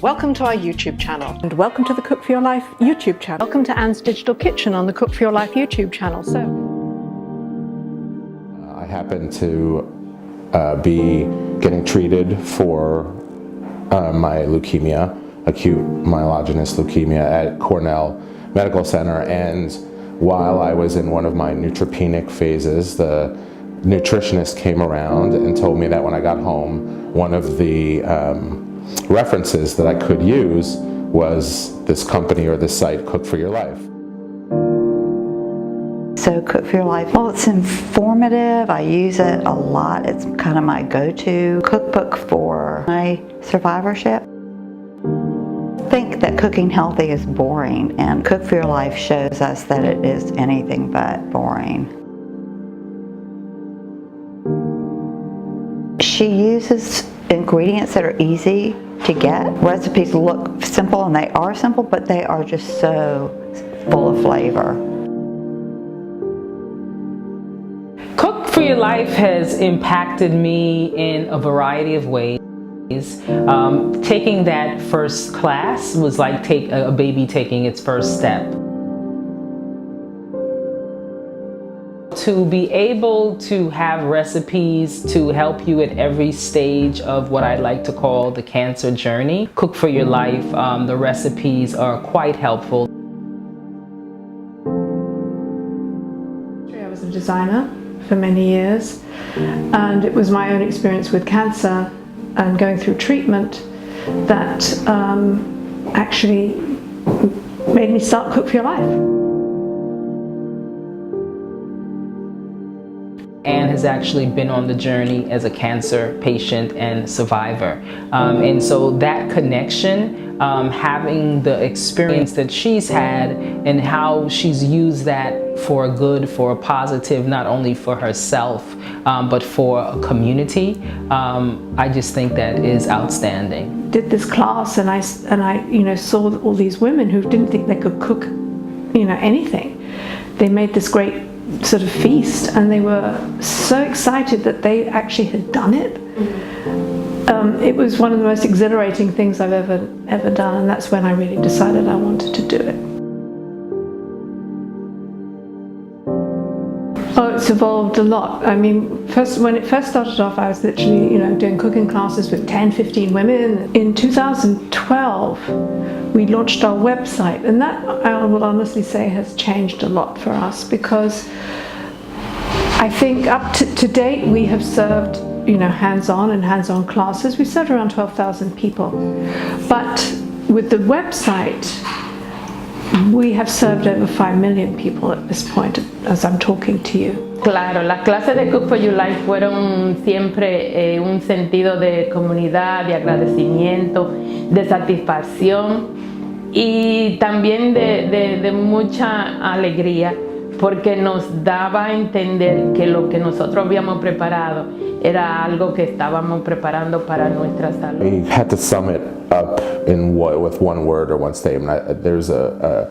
Welcome to our YouTube channel. And welcome to the Cook for Your Life YouTube channel. Welcome to Anne's Digital Kitchen on the Cook for Your Life YouTube channel. I happen to be getting treated for my leukemia, acute myelogenous leukemia at Cornell Medical Center, and while I was in one of my neutropenic phases, the nutritionist came around and told me that when I got home, one of the references that I could use was this company or this site, Cook for Your Life. So Cook for Your Life, well, it's informative. I use it a lot. It's kind of my go-to cookbook for my survivorship. I think that cooking healthy is boring, and Cook for Your Life shows us that it is anything but boring. She uses ingredients that are easy to get. Recipes look simple, and they are simple, but they are just so full of flavor. Cook for Your Life has impacted me in a variety of ways. Taking that first class was like a baby taking its first step. To be able to have recipes to help you at every stage of what I like to call the cancer journey, Cook for Your Life, the recipes are quite helpful. I was a designer for many years, and it was my own experience with cancer and going through treatment that actually made me start Cook for Your Life. Anne has actually been on the journey as a cancer patient and survivor. And so that connection, having the experience that she's had and how she's used that for a good, for a positive, not only for herself, but for a community, I just think that is outstanding. Did this class, and I saw all these women who didn't think they could cook, anything. They made this great sort of feast, and they were so excited that they actually had done it. It was one of the most exhilarating things I've ever done, and that's when I really decided I wanted to do it. Oh, it's evolved a lot. I mean, when it first started off, I was literally, doing cooking classes with 10, 15 women. In 2012, we launched our website, and that, I will honestly say, has changed a lot for us, because I think up to date we have served, hands-on and hands-on classes. We served around 12,000 people. But with the website, we have served over 5 million people at this point as I'm talking to you. Claro, las clases de Cook for Your Life fueron siempre un sentido de comunidad, de agradecimiento, de satisfacción y también de mucha alegría, porque nos daba a entender que lo que nosotros habíamos preparado era algo que estábamos preparando para nuestra salud. We had to sum it up with one word or one statement. There's a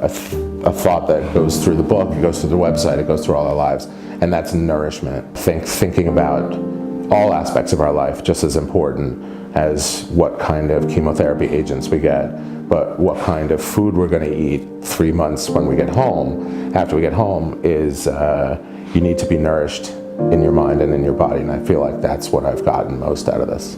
thought that goes through the book, it goes through the website, it goes through all our lives, and that's nourishment. Thinking about all aspects of our life just as important as what kind of chemotherapy agents we get, but what kind of food we're going to eat 3 months when we get home. After we get home is you need to be nourished in your mind and in your body, and I feel like that's what I've gotten most out of this.